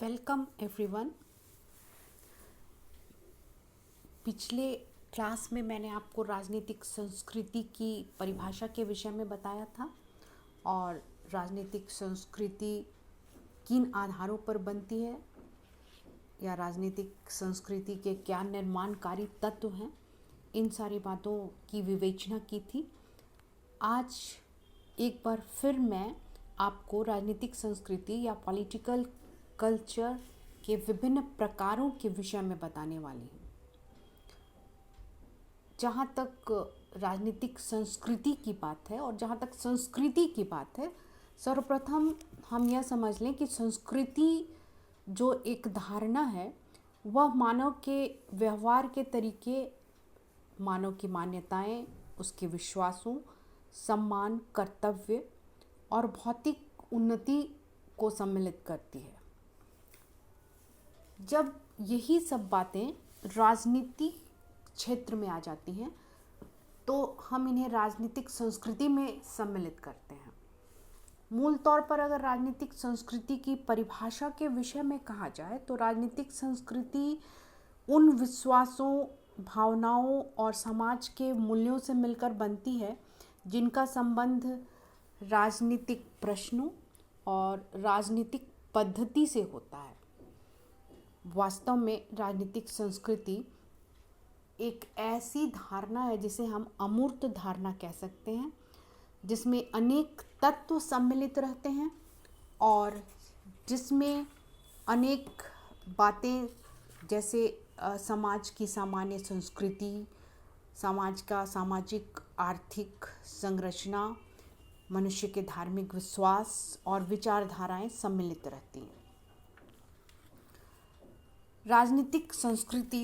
Welcome everyone. पिछले class में मैंने आपको राजनीतिक संस्कृति की परिभाषा के विषय में बताया था और राजनीतिक संस्कृति किन आधारों पर बनती है या राजनीतिक संस्कृति के क्या निर्माणकारी तत्व हैं, इन सारी बातों की विवेचना की थी। आज एक बार फिर मैं आपको राजनीतिक संस्कृति या पॉलिटिकल कल्चर के विभिन्न प्रकारों के विषय में बताने वाली हूँ। जहाँ तक राजनीतिक संस्कृति की बात है और जहाँ तक संस्कृति की बात है, सर्वप्रथम हम यह समझ लें कि संस्कृति जो एक धारणा है वह मानव के व्यवहार के तरीके, मानव की मान्यताएं, उसके विश्वासों, सम्मान, कर्तव्य और भौतिक उन्नति को सम्मिलित करती है। जब यही सब बातें राजनीतिक क्षेत्र में आ जाती हैं तो हम इन्हें राजनीतिक संस्कृति में सम्मिलित करते हैं। मूल तौर पर अगर राजनीतिक संस्कृति की परिभाषा के विषय में कहा जाए तो राजनीतिक संस्कृति उन विश्वासों, भावनाओं और समाज के मूल्यों से मिलकर बनती है जिनका संबंध राजनीतिक प्रश्नों और राजनीतिक पद्धति से होता है। वास्तव में राजनीतिक संस्कृति एक ऐसी धारणा है जिसे हम अमूर्त धारणा कह सकते हैं, जिसमें अनेक तत्व सम्मिलित रहते हैं और जिसमें अनेक बातें जैसे समाज की सामान्य संस्कृति, समाज का सामाजिक आर्थिक संरचना, मनुष्य के धार्मिक विश्वास और विचारधाराएं सम्मिलित रहती हैं। राजनीतिक संस्कृति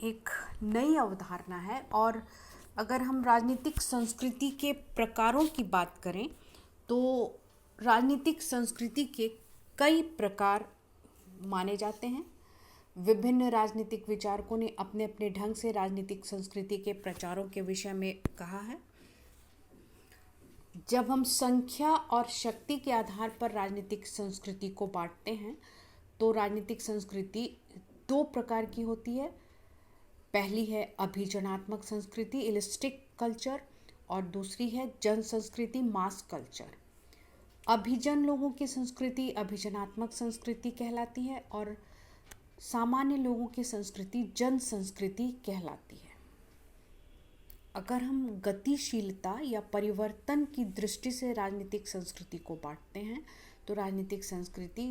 एक नई अवधारणा है और अगर हम राजनीतिक संस्कृति के प्रकारों की बात करें तो राजनीतिक संस्कृति के कई प्रकार माने जाते हैं। विभिन्न राजनीतिक विचारकों ने अपने अपने ढंग से राजनीतिक संस्कृति के प्रचारों के विषय में कहा है। जब हम संख्या और शक्ति के आधार पर राजनीतिक संस्कृति को बांटते हैं तो राजनीतिक संस्कृति दो प्रकार की होती है। पहली है अभिजनात्मक संस्कृति, इलिस्टिक कल्चर, और दूसरी है जन संस्कृति, मास कल्चर। अभिजन लोगों की संस्कृति अभिजनात्मक संस्कृति कहलाती है और सामान्य लोगों की संस्कृति जन संस्कृति कहलाती है। अगर हम गतिशीलता या परिवर्तन की दृष्टि से राजनीतिक संस्कृति को बांटते हैं तो राजनीतिक संस्कृति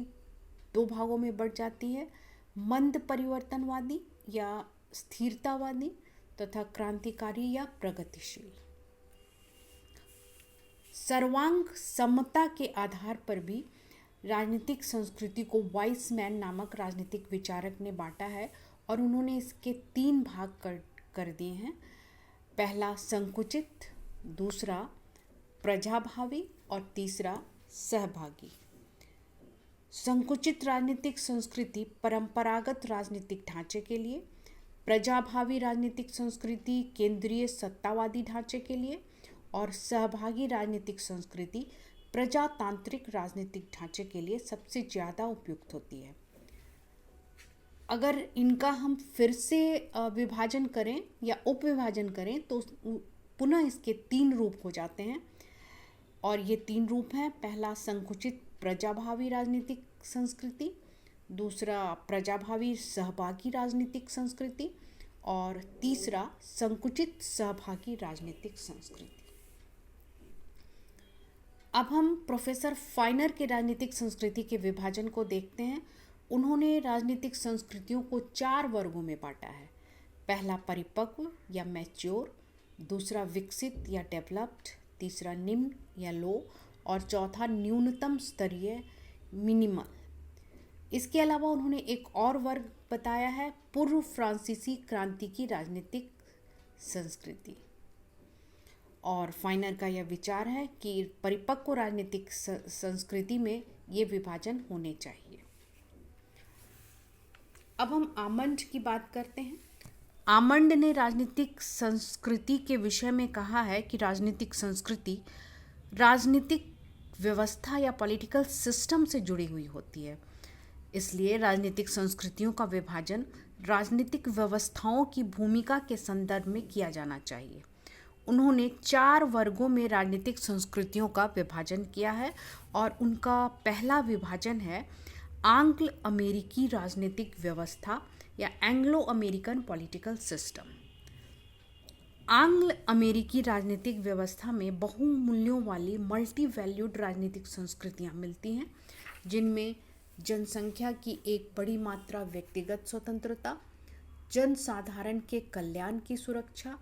दो भागों में बढ़ जाती है, मंद परिवर्तनवादी या स्थिरतावादी तथा क्रांतिकारी या प्रगतिशील। सर्वांग समता के आधार पर भी राजनीतिक संस्कृति को वाइसमैन नामक राजनीतिक विचारक ने बांटा है और उन्होंने इसके तीन भाग कर दिए हैं। पहला संकुचित, दूसरा प्रजाभावी और तीसरा सहभागी। संकुचित राजनीतिक संस्कृति परंपरागत राजनीतिक ढांचे के लिए, प्रजाभावी राजनीतिक संस्कृति केंद्रीय सत्तावादी ढांचे के लिए और सहभागी राजनीतिक संस्कृति प्रजातांत्रिक राजनीतिक ढांचे के लिए सबसे ज़्यादा उपयुक्त होती है। अगर इनका हम फिर से विभाजन करें या उपविभाजन करें तो पुनः इसके तीन रूप हो जाते हैं और ये तीन रूप हैं। पहला संकुचित प्रजाभावी राजनीतिक संस्कृति, दूसरा प्रजाभावी सहभागी राजनीतिक संस्कृति और तीसरा संकुचित सहभागी राजनीतिक संस्कृति। अब हम प्रोफेसर फाइनर के राजनीतिक संस्कृति के विभाजन को देखते हैं। उन्होंने राजनीतिक संस्कृतियों को 4 वर्गों में बांटा है। पहला परिपक्व या मैच्योर, दूसरा विकसित या डेवलप्ड, तीसरा निम्न या लो और चौथा न्यूनतम स्तरीय मिनिमल। इसके अलावा उन्होंने एक और वर्ग बताया है, पूर्व फ्रांसीसी क्रांति की राजनीतिक संस्कृति। और फाइनर का यह विचार है कि परिपक्व राजनीतिक संस्कृति में ये विभाजन होने चाहिए। अब हम आमंड की बात करते हैं। आमंड ने राजनीतिक संस्कृति के विषय में कहा है कि राजनीतिक संस्कृति राजनीतिक व्यवस्था या पॉलिटिकल सिस्टम से जुड़ी हुई होती है। इसलिए राजनीतिक संस्कृतियों का विभाजन राजनीतिक व्यवस्थाओं की भूमिका के संदर्भ में किया जाना चाहिए। उन्होंने 4 वर्गों में राजनीतिक संस्कृतियों का विभाजन किया है और उनका पहला विभाजन है आंग्ल अमेरिकी राजनीतिक व्यवस्था या एंग्लो अमेरिकन पॉलिटिकल सिस्टम। आंग्ल अमेरिकी राजनीतिक व्यवस्था में बहुमूल्यों वाली मल्टी वैल्यूड राजनीतिक संस्कृतियां मिलती हैं, जिनमें जनसंख्या की एक बड़ी मात्रा व्यक्तिगत स्वतंत्रता, जनसाधारण के कल्याण की सुरक्षा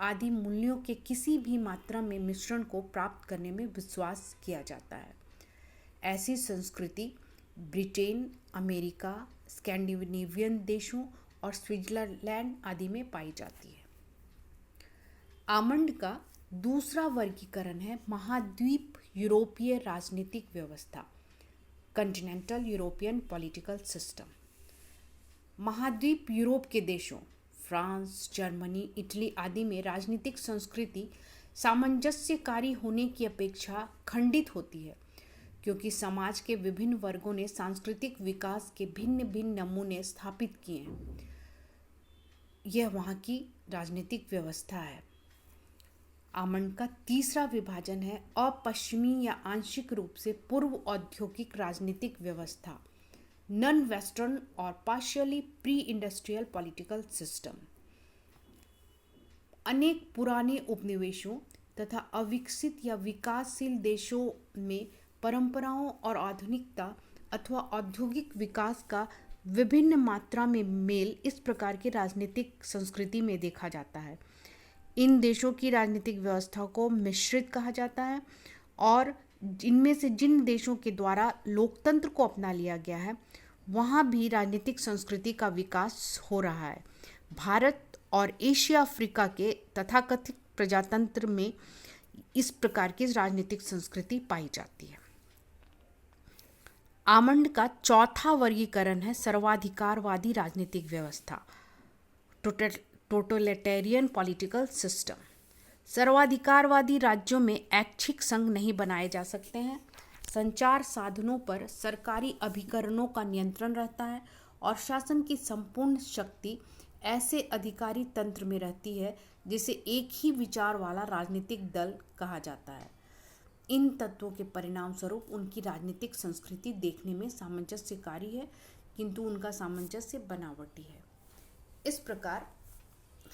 आदि मूल्यों के किसी भी मात्रा में मिश्रण को प्राप्त करने में विश्वास किया जाता है। ऐसी संस्कृति ब्रिटेन, अमेरिका, स्कैंडिनेवियन देशों और स्विट्जरलैंड आदि में पाई जाती है। आमंड का दूसरा वर्गीकरण है महाद्वीप यूरोपीय राजनीतिक व्यवस्था, कॉन्टिनेंटल यूरोपियन पॉलिटिकल सिस्टम। महाद्वीप यूरोप के देशों फ्रांस, जर्मनी, इटली आदि में राजनीतिक संस्कृति सामंजस्यकारी होने की अपेक्षा खंडित होती है, क्योंकि समाज के विभिन्न वर्गों ने सांस्कृतिक विकास के भिन्न भिन्न नमूने स्थापित किए हैं। यह वहाँ की राजनीतिक व्यवस्था है। आमंड का तीसरा विभाजन है अपश्चिमी या आंशिक रूप से पूर्व औद्योगिक राजनीतिक व्यवस्था, नॉन वेस्टर्न और partially pre industrial political system. अनेक पुराने उपनिवेशों तथा अविकसित या विकासशील देशों में परंपराओं और आधुनिकता अथवा औद्योगिक विकास का विभिन्न मात्रा में मेल इस प्रकार की राजनीतिक संस्कृति में देखा जाता है। इन देशों की राजनीतिक व्यवस्था को मिश्रित कहा जाता है और इनमें से जिन देशों के द्वारा लोकतंत्र को अपना लिया गया है वहाँ भी राजनीतिक संस्कृति का विकास हो रहा है। भारत और एशिया अफ्रीका के तथाकथित प्रजातंत्र में इस प्रकार की राजनीतिक संस्कृति पाई जाती है। आमंड का चौथा वर्गीकरण है सर्वाधिकारवादी राजनीतिक व्यवस्था, टोटलिटेरियन पॉलिटिकल सिस्टम। सर्वाधिकारवादी राज्यों में ऐच्छिक संघ नहीं बनाए जा सकते हैं। संचार साधनों पर सरकारी अभिकरणों का नियंत्रण रहता है और शासन की संपूर्ण शक्ति ऐसे अधिकारी तंत्र में रहती है जिसे एक ही विचार वाला राजनीतिक दल कहा जाता है। इन तत्वों के परिणाम स्वरूप उनकी राजनीतिक संस्कृति देखने में सामंजस्यकारी है, किंतु उनका सामंजस्य बनावटी है। इस प्रकार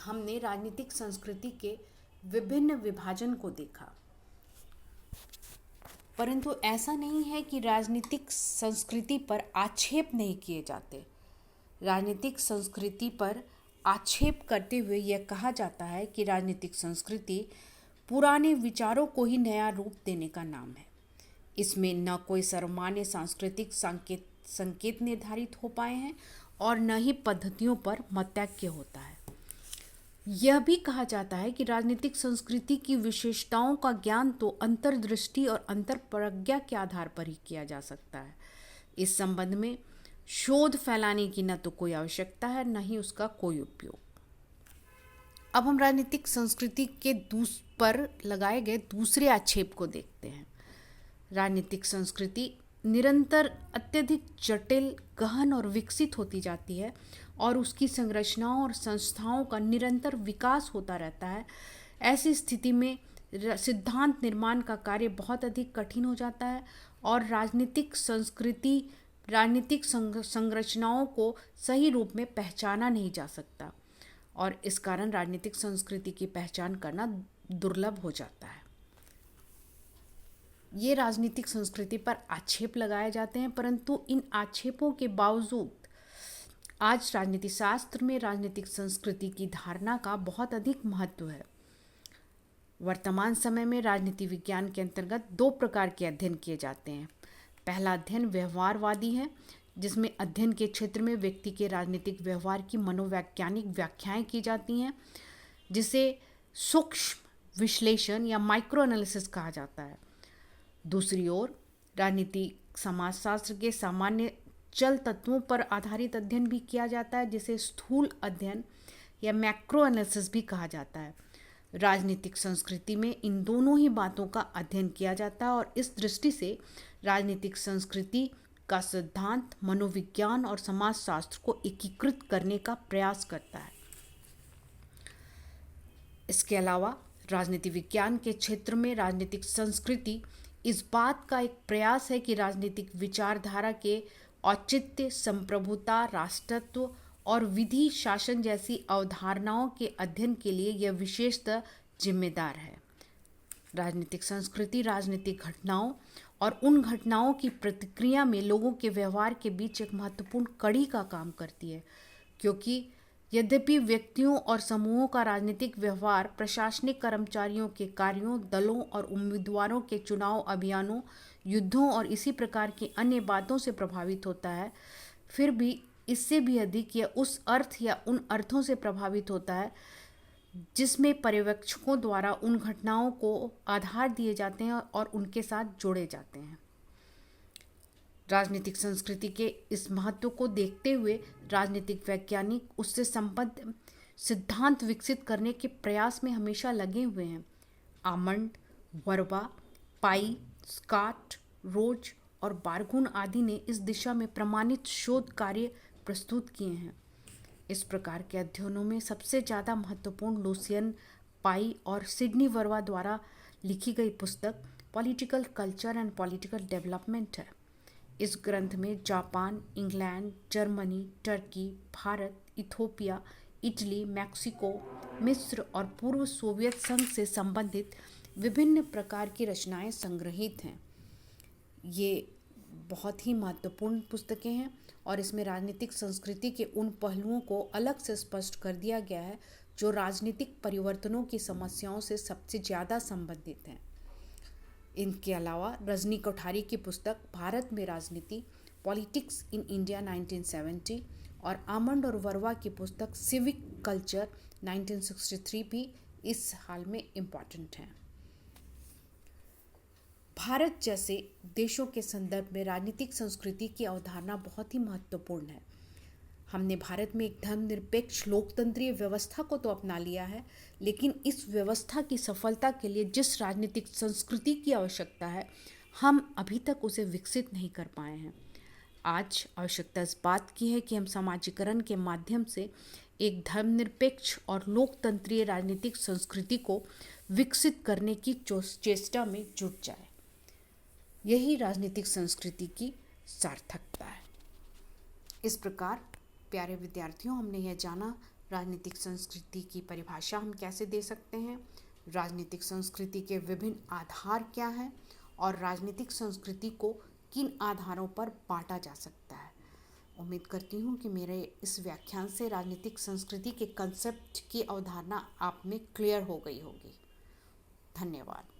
हमने राजनीतिक संस्कृति के विभिन्न विभाजन को देखा, परंतु ऐसा नहीं है कि राजनीतिक संस्कृति पर आक्षेप नहीं किए जाते। राजनीतिक संस्कृति पर आक्षेप करते हुए यह कहा जाता है कि राजनीतिक संस्कृति पुराने विचारों को ही नया रूप देने का नाम है। इसमें न कोई सर्वमान्य सांस्कृतिक संकेत निर्धारित हो पाए हैं और न ही पद्धतियों पर मतैक्य होता है। यह भी कहा जाता है कि राजनीतिक संस्कृति की विशेषताओं का ज्ञान तो अंतर्दृष्टि और अंतर्प्रज्ञा के आधार पर ही किया जा सकता है। इस संबंध में शोध फैलाने की न तो कोई आवश्यकता है न ही उसका कोई उपयोग। अब हम राजनीतिक संस्कृति के पर लगाए गए दूसरे आक्षेप को देखते हैं। राजनीतिक संस्कृति निरंतर अत्यधिक जटिल, गहन और विकसित होती जाती है और उसकी संरचनाओं और संस्थाओं का निरंतर विकास होता रहता है। ऐसी स्थिति में सिद्धांत निर्माण का कार्य बहुत अधिक कठिन हो जाता है और राजनीतिक संरचनाओं को सही रूप में पहचाना नहीं जा सकता और इस कारण राजनीतिक संस्कृति की पहचान करना दुर्लभ हो जाता है। ये राजनीतिक संस्कृति पर आक्षेप लगाए जाते हैं, परंतु इन आक्षेपों के बावजूद आज राजनीति शास्त्र में राजनीतिक संस्कृति की धारणा का बहुत अधिक महत्व है। वर्तमान समय में राजनीति विज्ञान के अंतर्गत 2 प्रकार के अध्ययन किए जाते हैं। पहला अध्ययन व्यवहारवादी है, जिसमें अध्ययन के क्षेत्र में व्यक्ति के राजनीतिक व्यवहार की मनोवैज्ञानिक व्याख्याएं की जाती हैं, जिसे सूक्ष्म विश्लेषण या माइक्रो एनालिसिस कहा जाता है। दूसरी ओर राजनीतिक समाजशास्त्र के सामान्य चल तत्वों पर आधारित अध्ययन भी किया जाता है, जिसे स्थूल अध्ययन या मैक्रो एनालिसिस भी कहा जाता है। राजनीतिक संस्कृति में इन दोनों ही बातों का अध्ययन किया जाता है और इस दृष्टि से राजनीतिक संस्कृति का सिद्धांत मनोविज्ञान और समाजशास्त्र को एकीकृत करने का प्रयास करता है। इसके अलावा राजनीति विज्ञान के क्षेत्र में राजनीतिक संस्कृति इस बात का एक प्रयास है कि राजनीतिक विचारधारा के औचित्य, संप्रभुता, राष्ट्रत्व और विधि शासन जैसी अवधारणाओं के अध्ययन के लिए यह विशेषतः जिम्मेदार है। राजनीतिक संस्कृति राजनीतिक घटनाओं और उन घटनाओं की प्रतिक्रिया में लोगों के व्यवहार के बीच एक महत्वपूर्ण कड़ी का काम करती है, क्योंकि यद्यपि व्यक्तियों और समूहों का राजनीतिक व्यवहार प्रशासनिक कर्मचारियों के कार्यों, दलों और उम्मीदवारों के चुनाव अभियानों, युद्धों और इसी प्रकार की अन्य बातों से प्रभावित होता है, फिर भी इससे भी अधिक यह उस अर्थ या उन अर्थों से प्रभावित होता है जिसमें पर्यवेक्षकों द्वारा उन घटनाओं को आधार दिए जाते हैं और उनके साथ जोड़े जाते हैं। राजनीतिक संस्कृति के इस महत्व को देखते हुए राजनीतिक वैज्ञानिक उससे संबद्ध सिद्धांत विकसित करने के प्रयास में हमेशा लगे हुए हैं। आमंड, वर्बा, पाई, स्कॉट, रोज और बारगुन आदि ने इस दिशा में प्रमाणित शोध कार्य प्रस्तुत किए हैं। इस प्रकार के अध्ययनों में सबसे ज़्यादा महत्वपूर्ण लुसियन पाई और सिडनी वर्बा द्वारा लिखी गई पुस्तक political culture and political development है। इस ग्रंथ में Japan, England, Germany, Turkey, Bharat, Ethiopia, Italy, Mexico, मिस्र और पूर्व सोवियत संघ से संबंधित विभिन्न प्रकार की रचनाएं संग्रहित हैं। ये बहुत ही महत्वपूर्ण पुस्तकें हैं और इसमें राजनीतिक संस्कृति के उन पहलुओं को अलग से स्पष्ट कर दिया गया है जो राजनीतिक परिवर्तनों की समस्याओं से सबसे ज़्यादा संबंधित हैं। इनके अलावा रजनी कोठारी की पुस्तक भारत में राजनीति, पॉलिटिक्स इन इंडिया 1970 और आमंड और वर्बा की पुस्तक सिविक कल्चर 1963 भी इस हाल में इम्पॉर्टेंट हैं। भारत जैसे देशों के संदर्भ में राजनीतिक संस्कृति की अवधारणा बहुत ही महत्वपूर्ण है। हमने भारत में एक धर्मनिरपेक्ष लोकतंत्रीय व्यवस्था को तो अपना लिया है, लेकिन इस व्यवस्था की सफलता के लिए जिस राजनीतिक संस्कृति की आवश्यकता है, हम अभी तक उसे विकसित नहीं कर पाए हैं। आज आवश्यकता इस बात की है कि हम समाजीकरण के माध्यम से एक धर्मनिरपेक्ष और लोकतंत्रीय राजनीतिक संस्कृति को विकसित करने की चेष्टा में जुट जाए। यही राजनीतिक संस्कृति की सार्थकता है। इस प्रकार प्यारे विद्यार्थियों, हमने यह जाना राजनीतिक संस्कृति की परिभाषा हम कैसे दे सकते हैं, राजनीतिक संस्कृति के विभिन्न आधार क्या हैं और राजनीतिक संस्कृति को किन आधारों पर बांटा जा सकता है। उम्मीद करती हूँ कि मेरे इस व्याख्यान से राजनीतिक संस्कृति के कंसेप्ट की अवधारणा आप में क्लियर हो गई होगी। धन्यवाद।